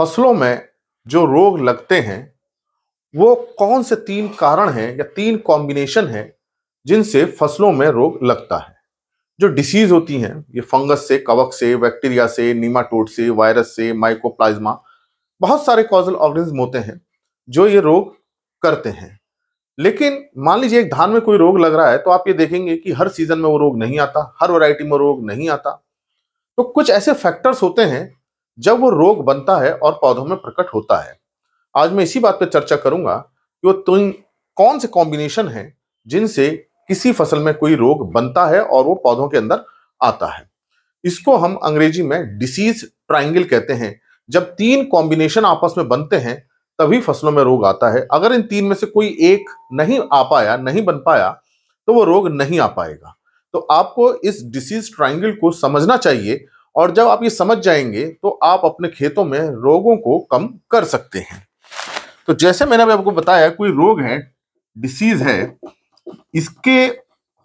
फसलों में जो रोग लगते हैं वो कौन से 3 कारण हैं या 3 कॉम्बिनेशन हैं जिनसे फसलों में रोग लगता है। जो डिसीज होती हैं ये फंगस से, कवक से, बैक्टीरिया से, नीमाटोड से, वायरस से, माइकोप्लाज्मा, बहुत सारे कॉजल ऑर्गेनिज्म होते हैं जो ये रोग करते हैं। लेकिन मान लीजिए एक धान में कोई रोग लग रहा है तो आप ये देखेंगे कि हर सीजन में वो रोग नहीं आता, हर वैरायटी में रोग नहीं आता। तो कुछ ऐसे फैक्टर्स होते हैं जब वो रोग बनता है और पौधों में प्रकट होता है। आज मैं इसी बात पर चर्चा करूंगा कि वो तीन कौन से कॉम्बिनेशन हैं जिनसे किसी फसल में कोई रोग बनता है और वो पौधों के अंदर आता है। इसको हम अंग्रेजी में डिसीज ट्रायंगल कहते हैं। जब 3 कॉम्बिनेशन आपस में बनते हैं तभी फसलों में रोग आता है। अगर इन 3 में से कोई एक नहीं आ पाया, नहीं बन पाया, तो वो रोग नहीं आ पाएगा। तो आपको इस डिसीज ट्रायंगल को समझना चाहिए और जब आप ये समझ जाएंगे तो आप अपने खेतों में रोगों को कम कर सकते हैं। तो जैसे मैंने अभी आपको बताया, कोई रोग है, डिसीज है, इसके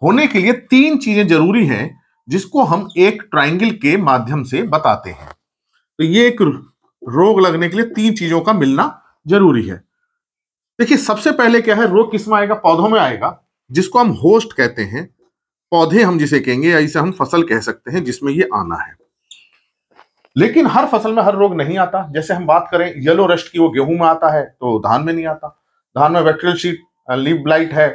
होने के लिए 3 चीजें जरूरी हैं जिसको हम एक ट्रायंगल के माध्यम से बताते हैं। तो ये एक रोग लगने के लिए 3 चीजों का मिलना जरूरी है। देखिए, सबसे पहले क्या है, रोग किस में आएगा? पौधों में आएगा, जिसको हम होस्ट कहते हैं। पौधे हम जिसे कहेंगे, या इसे हम फसल कह सकते हैं, जिसमें ये आना है। लेकिन हर फसल में हर रोग नहीं आता। जैसे हम बात करें येलो रस्ट की, वो गेहूं में आता है तो धान में नहीं आता। धान में बैक्टीरियल शीट लीफ ब्लाइट है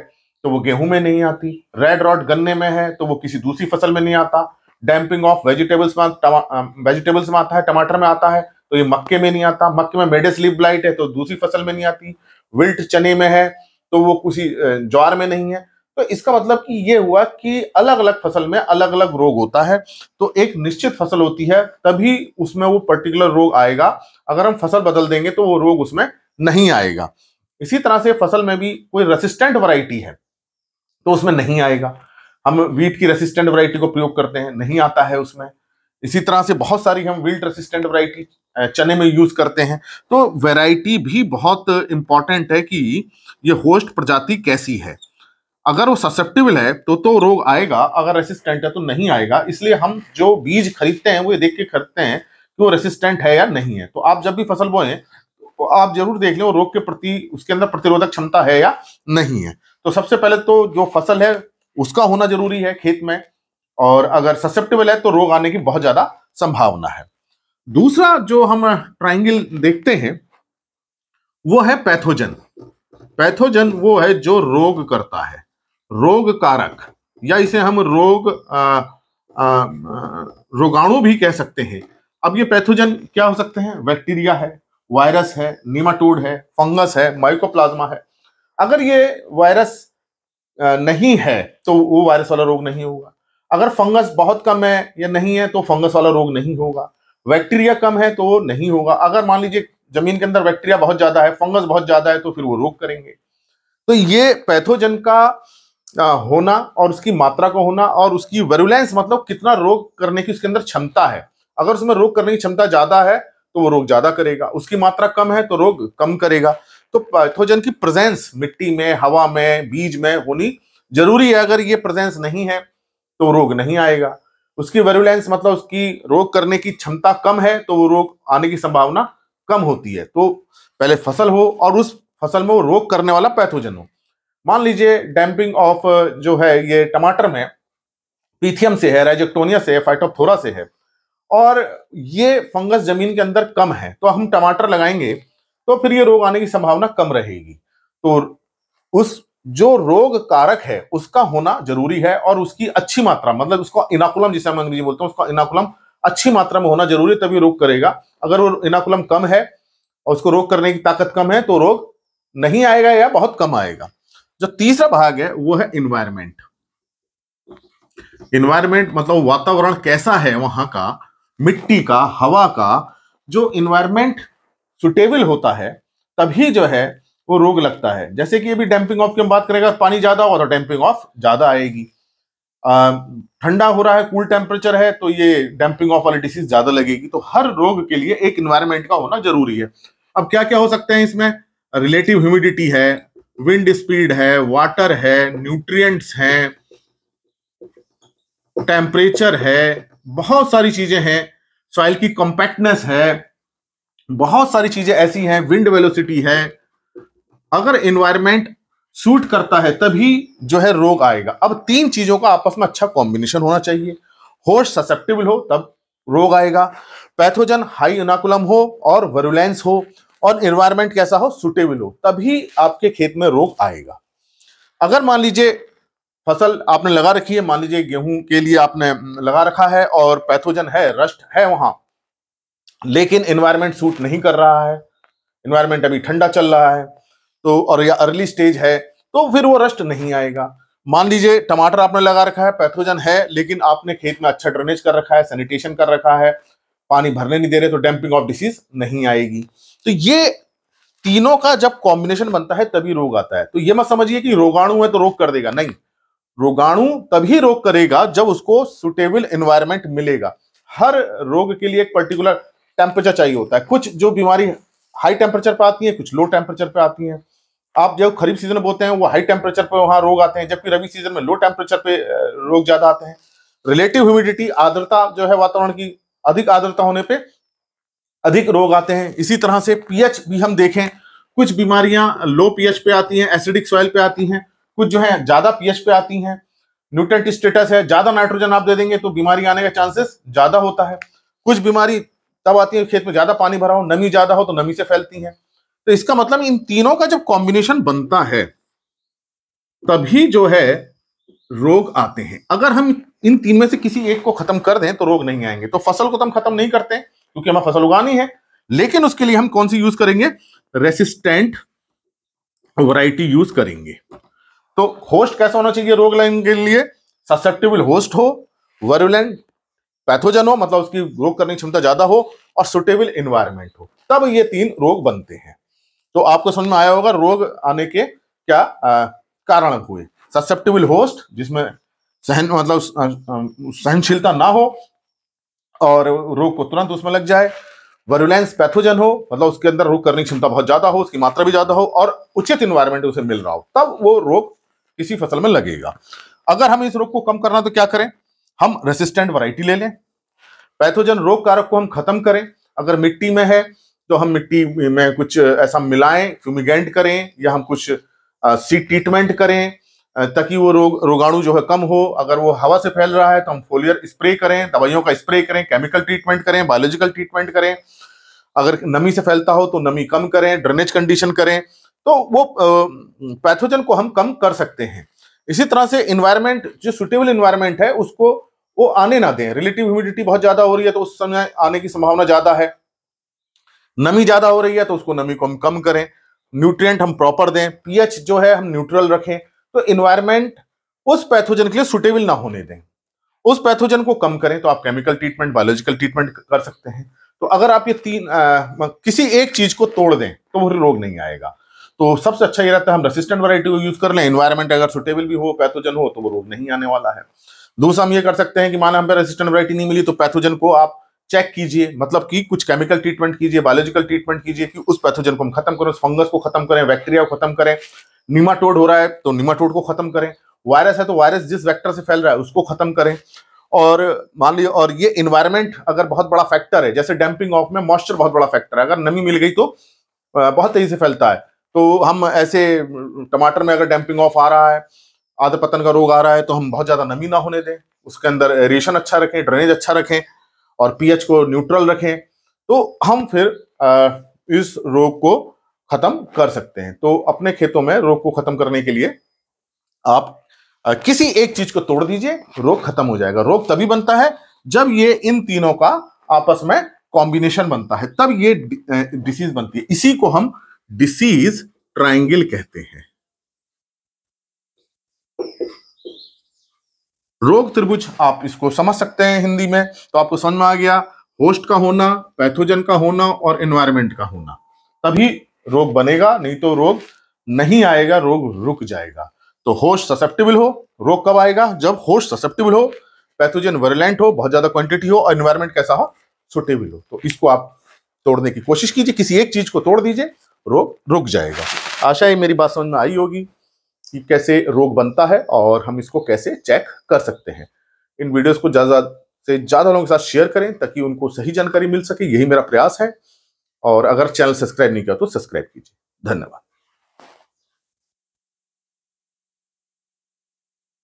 तो वो गेहूं में नहीं आती। रेड रॉट गन्ने में है तो वो किसी दूसरी फसल में नहीं आता। डैम्पिंग ऑफ वेजिटेबल्स में आता है, टमाटर में आता है तो ये मक्के में नहीं आता। मक्के में मेडिस लीफ ब्लाइट है तो दूसरी फसल में नहीं आती। विल्ट चने में है तो वो किसी ज्वार में नहीं है। तो इसका मतलब कि ये हुआ कि अलग अलग फसल में अलग अलग रोग होता है। तो एक निश्चित फसल होती है तभी उसमें वो पर्टिकुलर रोग आएगा। अगर हम फसल बदल देंगे तो वो रोग उसमें नहीं आएगा। इसी तरह से फसल में भी कोई रेसिस्टेंट वैरायटी है तो उसमें नहीं आएगा। हम वीट की रेसिस्टेंट वैरायटी को प्रयोग करते हैं, नहीं आता है उसमें। इसी तरह से बहुत सारी हम विल्ट रेसिस्टेंट वैरायटी चने में यूज करते हैं। तो वैरायटी भी बहुत इंपॉर्टेंट है कि ये होस्ट प्रजाति कैसी है। अगर वो ससेप्टिबल है तो रोग आएगा, अगर रेसिस्टेंट है तो नहीं आएगा। इसलिए हम जो बीज खरीदते हैं वो ये देख के खरीदते हैं कि वो रेसिस्टेंट है या नहीं है। तो आप जब भी फसल बोएं तो आप जरूर देख लें वो रोग के प्रति उसके अंदर प्रतिरोधक क्षमता है या नहीं है। तो सबसे पहले तो जो फसल है उसका होना जरूरी है खेत में, और अगर ससेप्टिबल है तो रोग आने की बहुत ज्यादा संभावना है। दूसरा जो हम ट्रायंगल देखते हैं वो है पैथोजन। पैथोजन वो है जो रोग करता है, रोग कारक, या इसे हम रोगाणु भी कह सकते हैं। अब ये पैथोजन क्या हो सकते हैं? बैक्टीरिया है, वायरस है, नीमाटोड है, फंगस है, माइकोप्लाज्मा है। अगर ये वायरस नहीं है तो वो वायरस वाला रोग नहीं होगा। अगर फंगस बहुत कम है या नहीं है तो फंगस वाला रोग नहीं होगा। बैक्टीरिया कम है तो नहीं होगा। अगर मान लीजिए जमीन के अंदर बैक्टीरिया बहुत ज्यादा है, फंगस बहुत ज्यादा है, तो फिर वो रोग करेंगे। तो ये पैथोजन का होना और उसकी मात्रा का होना और उसकी वेरुलेंस, मतलब कितना रोग करने की उसके अंदर क्षमता है। अगर उसमें रोग करने की क्षमता ज्यादा है तो वो रोग ज्यादा करेगा, उसकी मात्रा कम है तो रोग कम करेगा। तो पैथोजन की प्रेजेंस मिट्टी में, हवा में, बीज में होनी जरूरी है। अगर ये प्रेजेंस नहीं है तो रोग नहीं आएगा। उसकी वेरुलेंस मतलब उसकी रोग करने की क्षमता कम है तो वो रोग आने की संभावना कम होती है। तो पहले फसल हो और उस फसल में वो रोग करने वाला पैथोजन हो। मान लीजिए डैम्पिंग ऑफ जो है ये टमाटर में पीथियम से है, राइजोक्टोनिया से है, फाइटोप्थोरा से है, और ये फंगस जमीन के अंदर कम है तो हम टमाटर लगाएंगे तो फिर ये रोग आने की संभावना कम रहेगी। तो उस जो रोग कारक है उसका होना जरूरी है और उसकी अच्छी मात्रा, मतलब उसका इनाकुलम जिसे हम अंग्रेजी बोलते हैं, उसका इनाकुलम अच्छी मात्रा में होना जरूरी है तभी रोग करेगा। अगर वो इनाकुलम कम है और उसको रोग करने की ताकत कम है तो रोग नहीं आएगा या बहुत कम आएगा। जो तीसरा भाग है वो है इन्वायरमेंट। इन्वायरमेंट मतलब वातावरण कैसा है वहां का, मिट्टी का, हवा का। जो इन्वायरमेंट सुटेबल होता है तभी जो है वो रोग लगता है। जैसे कि अभी डैम्पिंग ऑफ की हम बात करेंगे, पानी ज्यादा होगा तो डैम्पिंग ऑफ ज्यादा आएगी। ठंडा हो रहा है, कूल टेम्परेचर है तो ये डैम्पिंग ऑफ वाली डिसीज ज्यादा लगेगी। तो हर रोग के लिए एक इन्वायरमेंट का होना जरूरी है। अब क्या क्या हो सकते हैं इसमें? रिलेटिव ह्यूमिडिटी है, विंड स्पीड है, वाटर है, न्यूट्रिएंट्स हैं, टेम्परेचर है, बहुत सारी चीजें हैं। सॉइल की कॉम्पैक्टनेस है, बहुत सारी चीजें ऐसी हैं, विंड वेलोसिटी है। अगर एनवायरमेंट सूट करता है तभी जो है रोग आएगा। अब तीन चीजों का आपस में अच्छा कॉम्बिनेशन होना चाहिए। होस्ट ससेप्टेबल हो तब रोग आएगा, पैथोजन हाई इनोकुलम हो और वरुलेंस हो, और एनवायरमेंट कैसा हो, सुटेबल हो, तभी आपके खेत में रोग आएगा। अगर मान लीजिए फसल आपने लगा रखी है, मान लीजिए गेहूं के लिए आपने लगा रखा है और पैथोजन है, रस्ट है वहां, लेकिन एनवायरमेंट सूट नहीं कर रहा है, एनवायरमेंट अभी ठंडा चल रहा है तो, और या अर्ली स्टेज है, तो फिर वो रस्ट नहीं आएगा। मान लीजिए टमाटर आपने लगा रखा है, पैथोजन है, लेकिन आपने खेत में अच्छा ड्रेनेज कर रखा है, सैनिटेशन कर रखा है, पानी भरने नहीं दे रहे, तो डैम्पिंग ऑफ डिसीज नहीं आएगी। तो ये तीनों का जब कॉम्बिनेशन बनता है तभी रोग आता है। तो ये मत समझिए कि रोगाणु है तो रोग कर देगा, नहीं, रोगाणु तभी रोग करेगा जब उसको सुटेबल एनवायरमेंट मिलेगा। हर रोग के लिए एक पर्टिकुलर टेम्परेचर चाहिए होता है। कुछ जो बीमारी हाई टेम्परेचर पे आती है, कुछ लो टेम्परेचर पे आती है। आप जब खरीफ सीजन में बोते हैं वो हाई टेम्परेचर पे वहां रोग आते हैं, जबकि रबी सीजन में लो टेम्परेचर पे रोग ज्यादा आते हैं। रिलेटिव ह्यूमिडिटी, आर्द्रता जो है वातावरण की, अधिक आर्द्रता होने पे अधिक रोग आते हैं। इसी तरह से पीएच भी हम देखें, कुछ बीमारियां लो पीएच पे आती हैं, एसिडिक सॉइल पे आती हैं, कुछ जो है ज्यादा पीएच पे आती हैं। न्यूट्रेंट स्टेटस है, ज्यादा नाइट्रोजन आप दे देंगे तो बीमारी आने का चांसेस ज्यादा होता है। कुछ बीमारी तब आती है खेत में ज्यादा पानी भरा हो, नमी ज्यादा हो तो नमी से फैलती है। तो इसका मतलब इन तीनों का जब कॉम्बिनेशन बनता है तभी जो है रोग आते हैं। अगर हम इन तीन में से किसी एक को खत्म कर दें तो रोग नहीं आएंगे। तो फसल को तो हम खत्म नहीं करते क्योंकि हमें फसल उगानी है, लेकिन उसके लिए हम कौन सी यूज करेंगे, रेसिस्टेंट वैरायटी यूज करेंगे। तो होस्ट कैसा होना चाहिए रोग लाइन के लिए, ससेप्टेबल होस्ट हो, वरुलेंट पैथोजन हो, मतलब उसकी रोग करने की क्षमता ज्यादा हो, और सुटेबल एनवायरमेंट हो, तब ये तीन रोग बनते हैं। तो आपको समझ में आया होगा रोग आने के क्या कारण हुए। ससेप्टेबल होस्ट जिसमें सहनशीलता ना हो और रोग को तुरंत उसमें लग जाए। वरुलेंस पैथोजन हो, मतलब उसके अंदर रोग करने की क्षमता बहुत ज्यादा हो, उसकी मात्रा भी ज्यादा हो, और उचित इन्वायरमेंट उसे मिल रहा हो, तब वो रोग किसी फसल में लगेगा। अगर हम इस रोग को कम करना तो क्या करें, हम रेसिस्टेंट वैरायटी ले लें। पैथोजन रोग कारक को हम खत्म करें। अगर मिट्टी में है तो हम मिट्टी में कुछ ऐसा मिलाएं, फ्यूमिगेंट करें, या हम कुछ सीड ट्रीटमेंट करें ताकि वो रोगाणु जो है कम हो। अगर वो हवा से फैल रहा है तो हम फोलियर स्प्रे करें, दवाइयों का स्प्रे करें, केमिकल ट्रीटमेंट करें, बायोलॉजिकल ट्रीटमेंट करें। अगर नमी से फैलता हो तो नमी कम करें, ड्रेनेज कंडीशन करें, तो वो पैथोजन को हम कम कर सकते हैं। इसी तरह से इन्वायरमेंट, जो सुटेबल इन्वायरमेंट है उसको वो आने ना दें। रिलेटिव ह्यूमिडिटी बहुत ज्यादा हो रही है तो उस समय आने की संभावना ज्यादा है, नमी ज्यादा हो रही है तो उसको नमी को हम कम करें, न्यूट्रिएंट हम प्रॉपर दें, पीएच जो है हम न्यूट्रल रखें। तो इन्वायरमेंट उस पैथोजन के लिए सुटेबल ना होने दें, उस पैथोजन को कम करें। तो आप केमिकल ट्रीटमेंट, बायोलॉजिकल ट्रीटमेंट कर सकते हैं। तो अगर आप ये तीन किसी एक चीज को तोड़ दें तो वो रोग नहीं आएगा। तो सबसे अच्छा ये रहता है हम रेसिस्टेंट वैरायटी को यूज कर लें। एनवायरमेंट अगर सुटेबल भी हो, पैथोजन हो, तो वो रोग नहीं आने वाला है। दूसरा हम ये कर सकते हैं कि माना हमें रेसिस्टेंट वैरायटी नहीं मिली तो पैथोजन को आप चेक कीजिए, मतलब कि कुछ केमिकल ट्रीटमेंट कीजिए, बायोलॉजिकल ट्रीटमेंट कीजिए कि उस पैथोजन को हम खत्म करें, उस फंगस को खत्म करें, बैक्टीरिया को खत्म करें। निमाटोड हो रहा है तो निमाटोड को खत्म करें, वायरस है तो वायरस जिस वेक्टर से फैल रहा है उसको खत्म करें। और मान लीजिए, और ये इन्वायरमेंट अगर बहुत बड़ा फैक्टर है, जैसे डैम्पिंग ऑफ में मॉइस्चर बहुत बड़ा फैक्टर है, अगर नमी मिल गई तो बहुत तेजी से फैलता है। तो हम ऐसे टमाटर में अगर डैम्पिंग ऑफ आ रहा है, आधे पतन का रोग आ रहा है, तो हम बहुत ज्यादा नमी ना होने दें, उसके अंदर एरेशन अच्छा रखें, ड्रेनेज अच्छा रखें, और पीएच को न्यूट्रल रखें, तो हम फिर इस रोग को खत्म कर सकते हैं। तो अपने खेतों में रोग को खत्म करने के लिए आप किसी एक चीज को तोड़ दीजिए, रोग खत्म हो जाएगा। रोग तभी बनता है जब ये इन तीनों का आपस में कॉम्बिनेशन बनता है, तब ये डिसीज बनती है। इसी को हम डिसीज ट्रायंगल कहते हैं। रोग त्रिभुज आप इसको समझ सकते हैं हिंदी में। तो आपको समझ में आ गया, होस्ट का होना, पैथोजन का होना और एनवायरमेंट का होना, तभी रोग बनेगा, नहीं तो रोग नहीं आएगा, रोग रुक जाएगा। तो होस्ट ससेप्टेबल हो, रोग कब आएगा, जब होस्ट ससेप्टेबल हो, पैथोजन वैरुलेंट हो, बहुत ज्यादा क्वांटिटी हो, और एनवायरमेंट कैसा हो, सुटेबल हो। तो इसको आप तोड़ने की कोशिश कीजिए, किसी एक चीज को तोड़ दीजिए, रोग रुक जाएगा। आशा है मेरी बात समझ में आई होगी कि कैसे रोग बनता है और हम इसको कैसे चेक कर सकते हैं। इन वीडियोस को ज्यादा से ज्यादा लोगों के साथ शेयर करें ताकि उनको सही जानकारी मिल सके, यही मेरा प्रयास है। और अगर चैनल सब्सक्राइब नहीं किया तो सब्सक्राइब कीजिए। धन्यवाद।